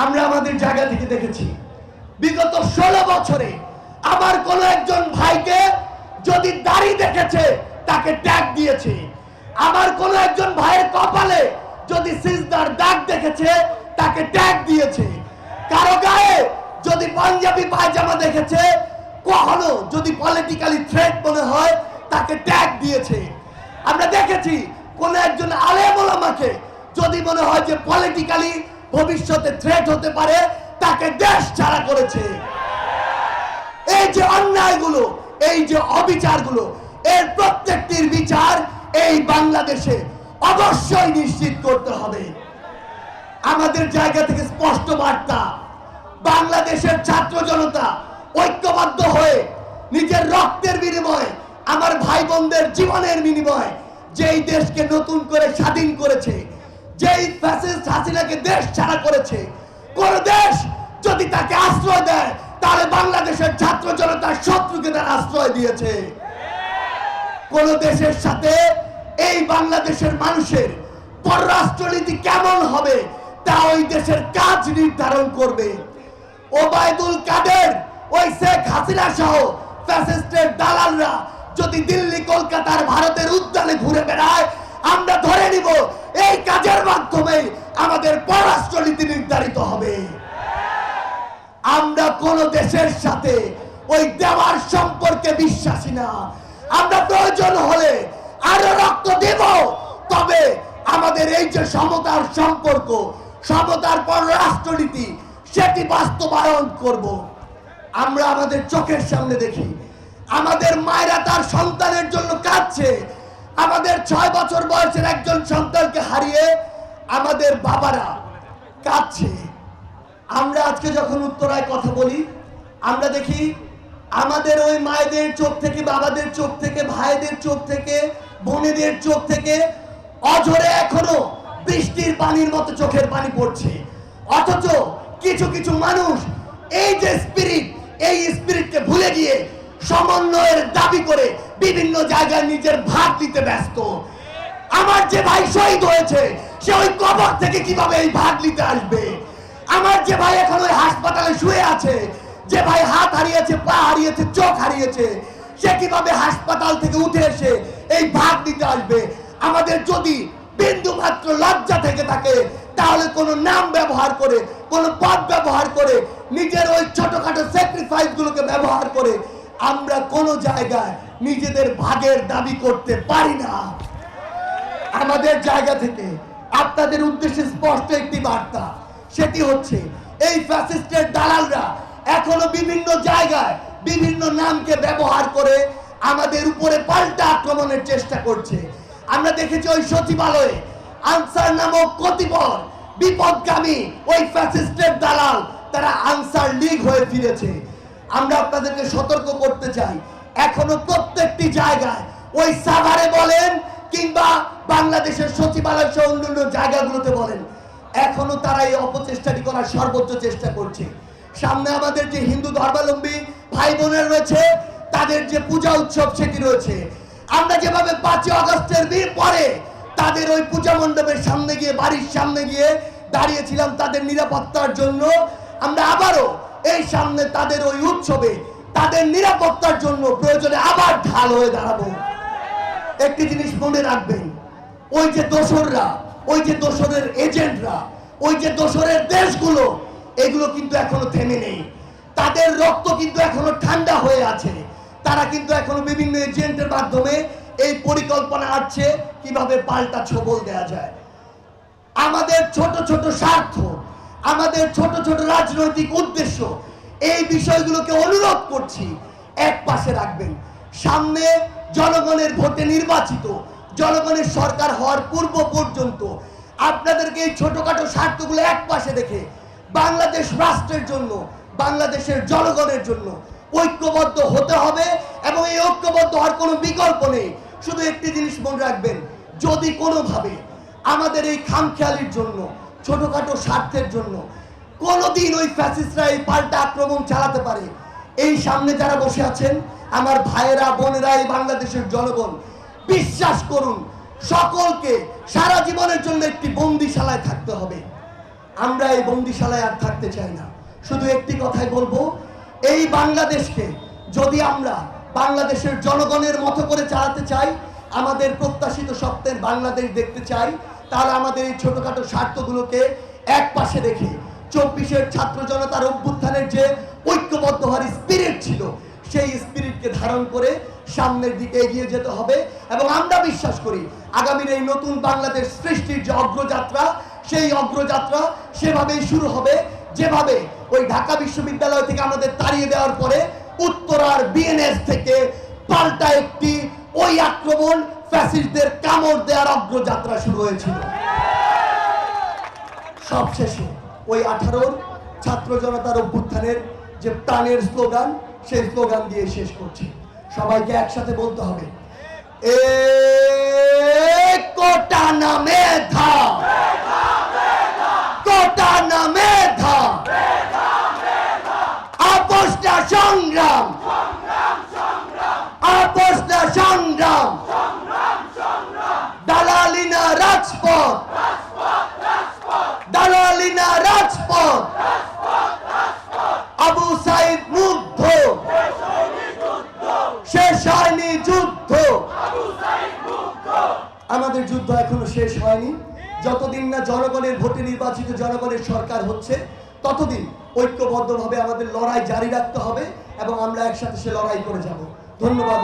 আমরা আমাদের জায়গা থেকে দেখেছি বিগত 16 বছরে আমার কোন একজন ভাইকে যদি দাড়ি দেখেছে তাকে ট্যাগ দিয়েছে, আমার কোন একজন ভাইয়ের কপালে যদি সিজদার দাগ দেখেছে তাকে ট্যাগ দিয়েছে, কারো গায়ে যদি পাঞ্জাবি পায়জামা দেখেছে, কখনো যদি পলিটিক্যালি থ্রেট মনে হয় তাকে ট্যাগ দিয়েছে। আমরা দেখেছি কোন একজন আলেম ওলামাকে যদি মনে হয় যে পলিটিক্যালি ভবিষ্যতে থ্রেট হতে পারে তাকে দেশ ছাড়া করেছে। এই যে অন্যায়গুলো, এই যে অবিচারগুলো, এর প্রত্যেকটির বিচার এই বাংলাদেশে অবশ্যই নিশ্চিত করতে হবে। আমাদের জায়গা থেকে স্পষ্ট বার্তা, বাংলাদেশের ছাত্র জনতা ঐক্যবদ্ধ হয়ে নিজের রক্তের বিনিময়ে, আমার ভাই বোনদের জীবনের বিনিময়ে যেই দেশকে নতুন করে স্বাধীন করেছে, যেই ফ্যাসিস্ট হাসিনাকে দেশ ছাড়া করেছে, কোন দেশ যদি তাকে আশ্রয় দেয় তাহলে বাংলাদেশের ছাত্র জনতার শত্রুকে তারা আশ্রয় দিয়েছে। কোন দেশের সাথে এই বাংলাদেশের মানুষের পররাষ্ট্রনীতি কেমন হবে তা ওই দেশের কাজ নির্ধারণ করবে। ওবায়দুল কাদের, ওই শেখ হাসিনা সহ ফ্যাসিস্টের দালালরা যদি দিল্লি, কলকাতার, ভারতের উদ্যানে ঘুরে বেড়ায়, আমরা ধরে নিব এই কাজের মাধ্যমে আমাদের পররাষ্ট্রনীতি নির্ধারিত হবে। আমরা কোন দেশের সাথে ওই দেওয়ার সম্পর্কে বিশ্বাসী না। আমরা প্রয়োজন হলে আরো রক্ত দেব, তবে আমাদের এই যে সমতার সম্পর্ক, সমতার পররাষ্ট্রনীতি, সেটি বাস্তবায়ন করব। আমরা আমাদের চোখের সামনে দেখি আমাদের মায়েরা তার সন্তানের জন্য কাঁদছে, আমাদের 6 বছর বয়সের একজন সন্তানকে হারিয়ে আমাদের বাবারা কাঁদছে। আমরা আজকে যখন উত্তরায় কথা বলি, আমরা দেখি আমাদের ওই মায়েদের চোখ থেকে, বাবাদের চোখ থেকে, ভাইদের চোখ থেকে, বোনেদের চোখ থেকে অঝরে এখনো বৃষ্টির পানির মতো চোখের পানি পড়ছে। অথচ কিছু কিছু মানুষ এই যে স্পিরিট, এই স্পিরিটকে ভুলে গিয়ে সমন্বয়ের দাবি করে বিভিন্ন জায়গায় নিজের ভাগ দিতে ব্যস্ত। আমার যে ভাই শহীদ হয়েছে সে ওই কবর থেকে কিভাবে এই ভাগ নিতে আসবে? আমার যে ভাই এখন ওই হাসপাতালে শুয়ে আছে, যে ভাই হাত হারিয়েছে, পা হারিয়েছে, চোখ হারিয়েছে, সে কিভাবে হাসপাতাল থেকে উঠে এসে এই ভাগ দিতে আসবে? আমাদের যদি বিন্দু মাত্র লজ্জা থেকে থাকে তাহলে কোন নাম ব্যবহার করে, কোন পদ ব্যবহার করে, নিজের ওই ছোটখাটো স্যাক্রিফাইস গুলোকে ব্যবহার করে আমরা কোন জায়গায় নিজেদের ভাগের দাবি করতে পারি না। আমাদের জায়গা থেকে আপনাদের উদ্দেশ্যে স্পষ্ট একটি বার্তা, সেটি হচ্ছে এই ফ্যাসিস্টের দালালরা এখনো বিভিন্ন জায়গায় বিভিন্ন নামকে ব্যবহার করে আমাদের উপরে পাল্টা আক্রমণের চেষ্টা করছে। আমরা দেখেছি ওই সচিবালয়ে আনসার নামক কতিপয় বিপদগামী ওই ফ্যাসিস্টের দালাল তারা আনসার লীগ হয়ে ফিরেছে। আমরা আপনাদেরকে সতর্ক করতে চাই, এখনো প্রত্যেকটি জায়গায় ওই সাভারে বলেন কিংবা বাংলাদেশের সচিবালয় সহ অন্যান্য জায়গাগুলোতে বলেন, এখনো তারা এই অপচেষ্টাটি করার সর্বোচ্চ চেষ্টা করছে। সামনে আমাদের যে হিন্দু ধর্মাবলম্বী ভাই বোনের রয়েছে, তাদের যে পূজা উৎসব সেটি রয়েছে। আমরা যেভাবে 5 আগস্টের পরে তাদের ওই পূজা মণ্ডপের সামনে গিয়ে, বাড়ির সামনে গিয়ে দাঁড়িয়েছিলাম তাদের নিরাপত্তার জন্য, আমরা আবারও এই সামনে তাদের ওই উৎসবে তাদের নিরাপত্তার জন্য প্রয়োজনে আবার ঢাল হয়ে দাঁড়াবো। একটি জিনিস মনে রাখবেন, ওই যে দোসররা, ওই যে দোসরের এজেন্টরা, ওই যে দোসরের দেশগুলো, এগুলো কিন্তু এখনো থেমে নেই। তাদের রক্ত কিন্তু এখনো ঠান্ডা হয়ে আছে। তারা কিন্তু এখনো বিভিন্ন এজেন্টের মাধ্যমে এই পরিকল্পনা আছে কিভাবে পাল্টা ছবল দেওয়া যায়। আমাদের ছোট ছোট স্বার্থ, আমাদের ছোট ছোট রাজনৈতিক উদ্দেশ্য, এই বিষয়গুলোকে অনুরোধ করছি এক পাশে রাখবেন। সামনে জনগণের ভোটে নির্বাচিত জনগণের সরকার হওয়ার পূর্ব পর্যন্ত আপনাদেরকে এই ছোটখাটো স্বার্থগুলো এক পাশে রেখে বাংলাদেশ রাষ্ট্রের জন্য, বাংলাদেশের জনগণের জন্য ঐক্যবদ্ধ হতে হবে। এবং এই ঐক্যবদ্ধ হওয়ার কোনো বিকল্প নেই। শুধু একটি জিনিস মনে রাখবেন, যদি কোনোভাবে আমাদের এই খামখেয়ালির জন্য, ছোটখাটো স্বার্থের জন্য কোনোদিন ওই ফ্যাসিস্টরা এই পাল্টা আক্রমণ চালাতে পারে, এই সামনে যারা বসে আছেন আমার ভাইয়েরা, বোনেরা, এই বাংলাদেশের জনগণ, বিশ্বাস করুন সকলকে সারা জীবনের জন্য একটি বন্দিশালায় থাকতে হবে। আমরা এই বন্দিশালায় আর থাকতে চাই না। শুধু একটি কথাই বলবো, এই বাংলাদেশকে যদি আমরা বাংলাদেশের জনগণের মতো করে চালাতে চাই, আমাদের প্রত্যাশিত স্বপ্নের বাংলাদেশ দেখতে চাই, তাহলে আমাদের এই ছোটখাটো স্বার্থগুলোকে এক পাশে রেখে 24-এর ছাত্র জনতার অভ্যুত্থানের যে ঐক্যবদ্ধ হওয়ার স্পিরিট ছিল, সেই স্পিরিটকে ধারণ করে সামনের দিকে এগিয়ে যেতে হবে। এবং আমরা বিশ্বাস করি আগামীর এই নতুন বাংলাদেশ সৃষ্টির যে অগ্রযাত্রা, সেই অগ্রযাত্রা সেভাবেই শুরু হবে, যেভাবে ওই ঢাকা বিশ্ববিদ্যালয় থেকে আমাদের তাড়িয়ে দেওয়ার পরে উত্তরার বিএনএস থেকে পাল্টা একটি ওই আক্রমণ ফ্যাসিস্টদের কামড় দেওয়ার অগ্রযাত্রা শুরু হয়েছিল। সবশেষে ওই 18 ছাত্র জনতার অভ্যুত্থানের যে প্রাণের স্লোগান, সেই স্লোগান দিয়ে শেষ করছি। সবাইকে একসাথে বলতে হবে, কোটা না মেধা, কোটা না মেধা, আপোষ না সংগ্রাম, আপোষ না সংগ্রাম, দালালি না রাজপথ, দালালি না রাজপথ, আবু সাইদ মুগ্ধ, শেষ হয়নি যুদ্ধ। আমাদের যুদ্ধ এখনো শেষ হয়নি। যতদিন না জনগণের ভোটে নির্বাচিত জনগণের সরকার হচ্ছে, ততদিন ঐক্যবদ্ধভাবে আমাদের লড়াই জারি রাখতে হবে এবং আমরা একসাথে সে লড়াই করে যাব। ধন্যবাদ।